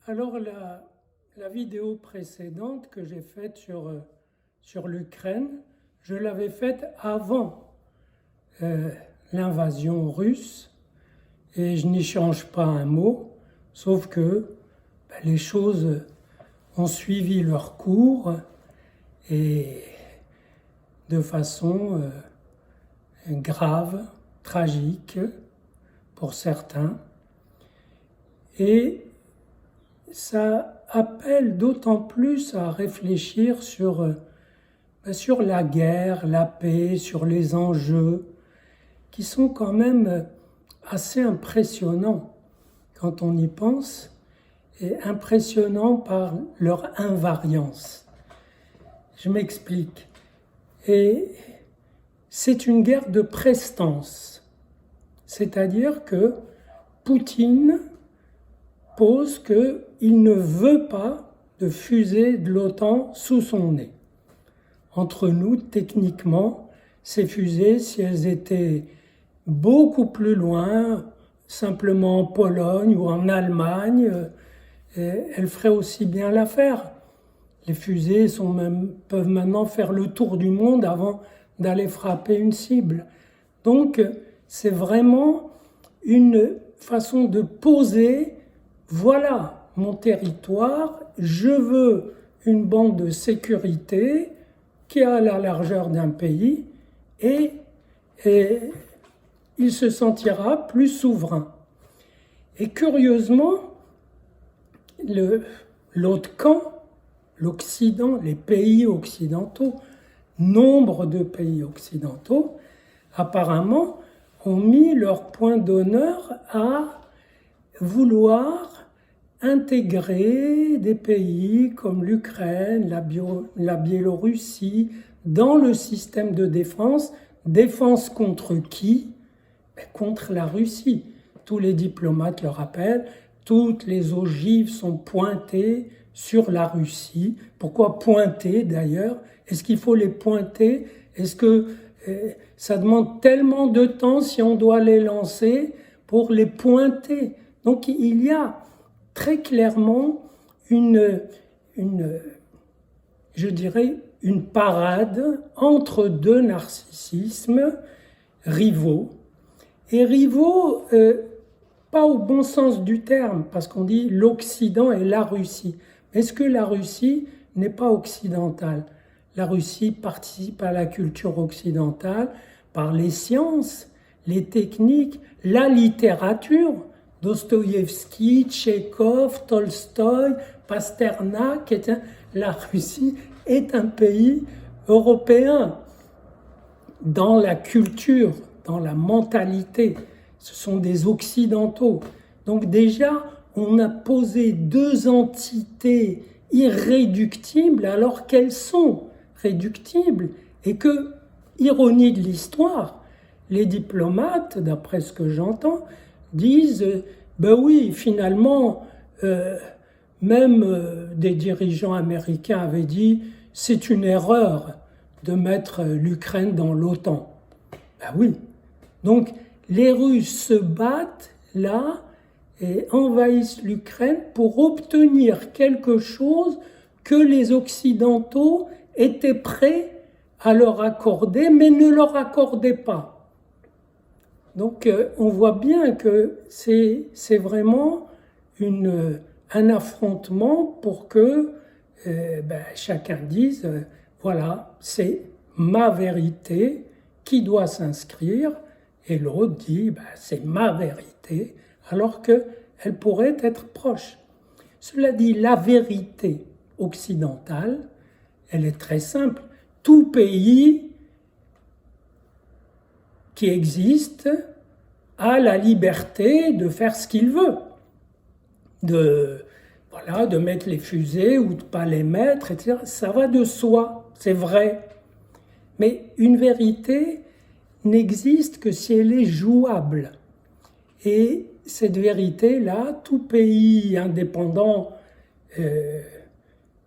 Alors la vidéo précédente que j'ai faite sur l'Ukraine, je l'avais faite avant l'invasion russe et je n'y change pas un mot, sauf que les choses ont suivi leur cours et de façon grave, tragique pour certains. Et ça appelle d'autant plus à réfléchir sur la guerre, la paix, sur les enjeux, qui sont quand même assez impressionnants quand on y pense, et impressionnants par leur invariance. Je m'explique. Et c'est une guerre de prestance, c'est-à-dire que Poutine pose qu'il ne veut pas de fusée de l'OTAN sous son nez. Entre nous, techniquement, ces fusées, si elles étaient beaucoup plus loin, simplement en Pologne ou en Allemagne, elles feraient aussi bien l'affaire. Les fusées peuvent maintenant faire le tour du monde avant d'aller frapper une cible. Donc, c'est vraiment une façon de poser, voilà mon territoire, je veux une bande de sécurité qui a la largeur d'un pays et il se sentira plus souverain. Et curieusement, l'autre camp, l'Occident, les pays occidentaux, nombre de pays occidentaux, apparemment, ont mis leur point d'honneur à vouloir intégrer des pays comme l'Ukraine, la Biélorussie, dans le système de défense. Défense contre qui? Contre la Russie. Tous les diplomates le rappellent, toutes les ogives sont pointées sur la Russie. Pourquoi pointer d'ailleurs? Est-ce qu'il faut les pointer? Est-ce que ça demande tellement de temps si on doit les lancer pour les pointer? Donc il y a très clairement je dirais, une parade entre deux narcissismes rivaux. Et rivaux, pas au bon sens du terme, parce qu'on dit l'Occident et la Russie. Est-ce que la Russie n'est pas occidentale? La Russie participe à la culture occidentale par les sciences, les techniques, la littérature. Dostoïevski, Tchekhov, Tolstoï, Pasternak, la Russie est un pays européen dans la culture, dans la mentalité. Ce sont des occidentaux. Donc déjà, on a posé deux entités irréductibles alors qu'elles sont réductibles et que, ironie de l'histoire, les diplomates, d'après ce que j'entends, disent ben oui, finalement, même des dirigeants américains avaient dit c'est une erreur de mettre l'Ukraine dans l'OTAN. Ben oui. Donc les Russes se battent là et envahissent l'Ukraine pour obtenir quelque chose que les Occidentaux étaient prêts à leur accorder, mais ne leur accordaient pas. Donc on voit bien que c'est vraiment un affrontement pour que chacun dise voilà, c'est ma vérité qui doit s'inscrire, et l'autre dit c'est ma vérité, alors qu'elle pourrait être proche. Cela dit, la vérité occidentale, elle est très simple. Tout pays qui existe a la liberté de faire ce qu'il veut, de mettre les fusées ou de ne pas les mettre, etc. Ça va de soi, c'est vrai. Mais une vérité n'existe que si elle est jouable. Et cette vérité-là, tout pays indépendant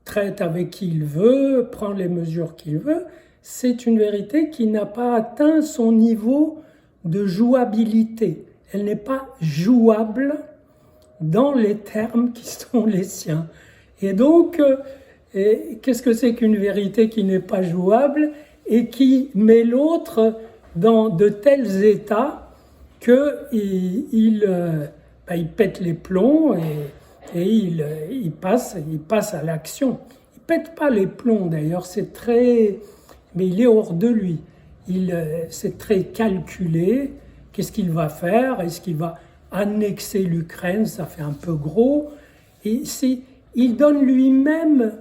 traite avec qui il veut, prend les mesures qu'il veut. C'est une vérité qui n'a pas atteint son niveau de jouabilité. Elle n'est pas jouable dans les termes qui sont les siens. Et donc, qu'est-ce que c'est qu'une vérité qui n'est pas jouable et qui met l'autre dans de tels états qu'il pète les plombs et il passe à l'action. Il pète pas les plombs d'ailleurs, mais il est hors de lui. C'est très calculé. Qu'est-ce qu'il va faire? Est-ce qu'il va annexer l'Ukraine? Ça fait un peu gros. Et il donne lui-même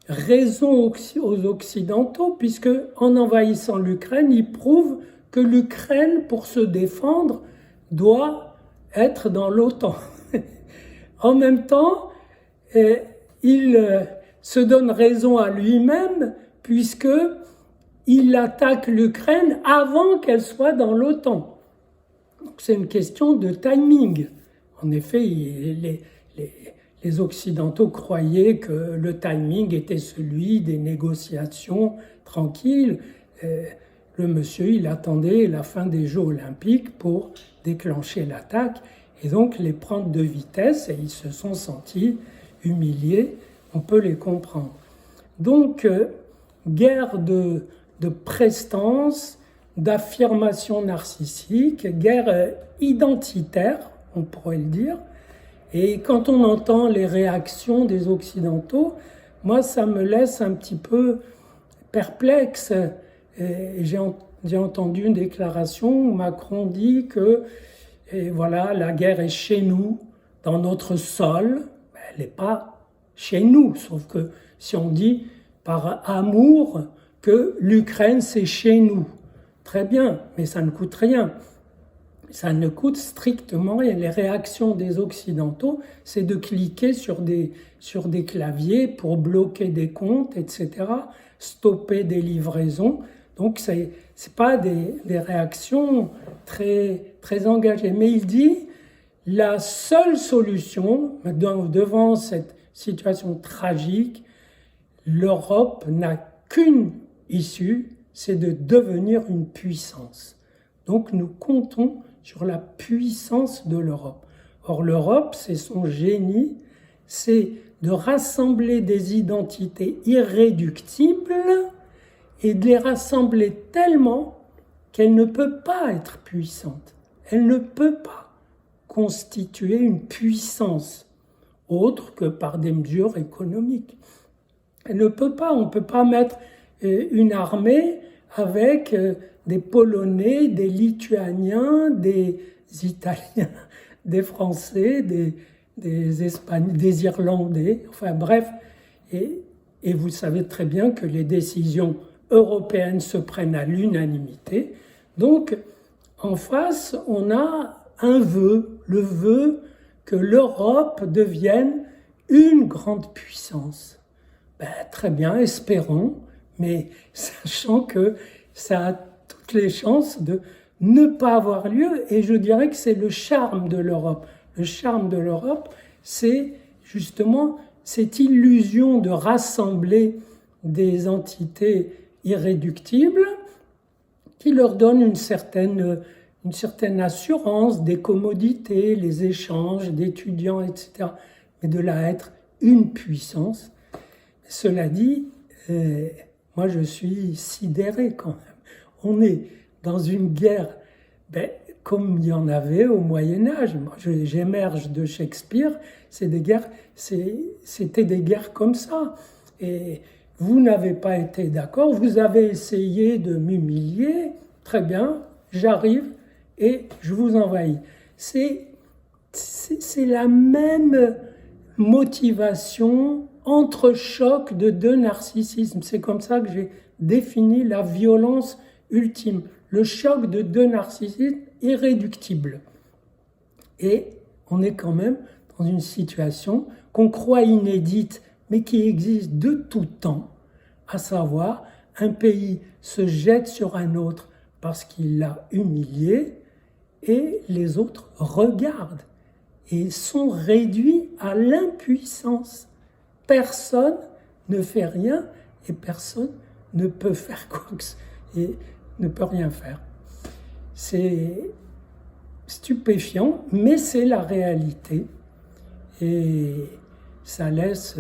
raison aux Occidentaux, puisque en envahissant l'Ukraine, il prouve que l'Ukraine, pour se défendre, doit être dans l'OTAN. En même temps, il se donne raison à lui-même, puisque il attaque l'Ukraine avant qu'elle soit dans l'OTAN. Donc c'est une question de timing. En effet, les Occidentaux croyaient que le timing était celui des négociations tranquilles. Le monsieur, il attendait la fin des Jeux olympiques pour déclencher l'attaque et donc les prendre de vitesse, et ils se sont sentis humiliés. On peut les comprendre. Donc, guerre de prestance, d'affirmation narcissique, guerre identitaire, on pourrait le dire. Et quand on entend les réactions des Occidentaux, moi, ça me laisse un petit peu perplexe. J'ai entendu une déclaration où Macron dit que voilà, la guerre est chez nous, dans notre sol. Elle n'est pas chez nous, sauf que si on dit par amour que l'Ukraine c'est chez nous, très bien, mais ça ne coûte rien. Ça ne coûte strictement rien. Les réactions des Occidentaux, c'est de cliquer sur des claviers pour bloquer des comptes, etc., stopper des livraisons. Donc, ce n'est pas des réactions très, très engagées. Mais il dit, la seule solution, devant cette situation tragique, l'Europe n'a qu'une issue, c'est de devenir une puissance. Donc, nous comptons sur la puissance de l'Europe. Or, l'Europe, c'est son génie, c'est de rassembler des identités irréductibles et de les rassembler tellement qu'elle ne peut pas être puissante. Elle ne peut pas constituer une puissance autre que par des mesures économiques. Elle ne peut pas, on ne peut pas mettre une armée avec des Polonais, des Lituaniens, des Italiens, des Français, des Espagnols, des Irlandais, enfin bref. Et vous savez très bien que les décisions européennes se prennent à l'unanimité. Donc, en face, on a un vœu, le vœu que l'Europe devienne une grande puissance. Très bien, espérons, mais sachant que ça a toutes les chances de ne pas avoir lieu, et je dirais que c'est le charme de l'Europe. Le charme de l'Europe, c'est justement cette illusion de rassembler des entités irréductibles qui leur donne une certaine assurance, des commodités, les échanges d'étudiants, etc. Mais de là être une puissance. Cela dit, moi je suis sidéré quand même. On est dans une guerre, comme il y en avait au Moyen-Âge. J'émerge de Shakespeare, c'était des guerres comme ça. Et vous n'avez pas été d'accord, vous avez essayé de m'humilier, très bien, j'arrive et je vous envahis. C'est la même motivation entrechoc de deux narcissismes. C'est comme ça que j'ai défini la violence ultime. Le choc de deux narcissismes irréductibles. Et on est quand même dans une situation qu'on croit inédite, mais qui existe de tout temps, à savoir un pays se jette sur un autre parce qu'il l'a humilié et les autres regardent et sont réduits à l'impuissance. Personne ne fait rien et personne ne peut faire quoi que ce soit et ne peut rien faire. C'est stupéfiant, mais c'est la réalité. Et ça laisse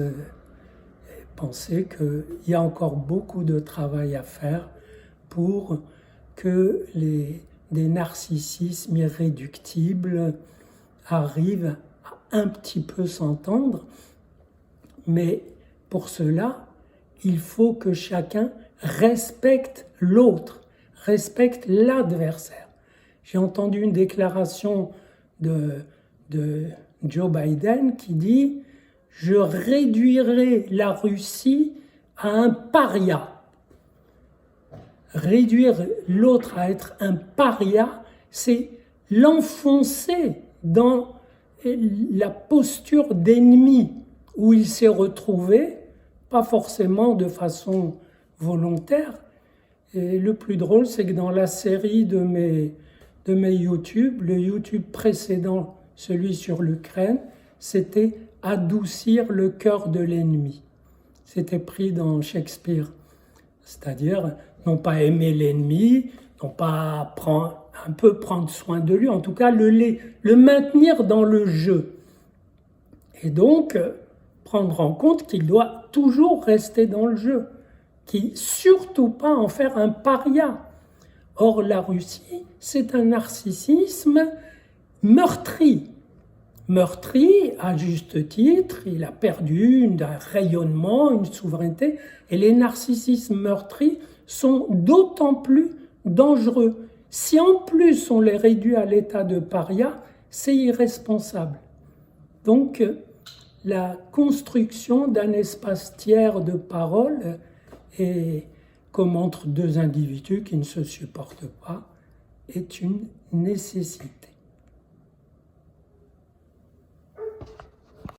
penser qu'il y a encore beaucoup de travail à faire pour que des narcissismes irréductibles arrivent à un petit peu s'entendre. Mais pour cela, il faut que chacun respecte l'autre, respecte l'adversaire. J'ai entendu une déclaration de Joe Biden qui dit « Je réduirai la Russie à un paria ». Réduire l'autre à être un paria, c'est l'enfoncer dans la posture d'ennemi où il s'est retrouvé, pas forcément de façon volontaire. Et le plus drôle, c'est que dans la série de mes YouTube, le YouTube précédent, celui sur l'Ukraine, c'était « adoucir le cœur de l'ennemi ». C'était pris dans Shakespeare, c'est-à-dire non pas aimer l'ennemi, non pas un peu prendre soin de lui, en tout cas le maintenir dans le jeu. Et donc, prendre en compte qu'il doit toujours rester dans le jeu, surtout pas en faire un paria. Or, la Russie, c'est un narcissisme meurtri. Meurtri, à juste titre, il a perdu un rayonnement, une souveraineté, et les narcissismes meurtris sont d'autant plus dangereux. Si en plus on les réduit à l'état de paria, c'est irresponsable. Donc, la construction d'un espace tiers de parole, et comme entre deux individus qui ne se supportent pas, est une nécessité.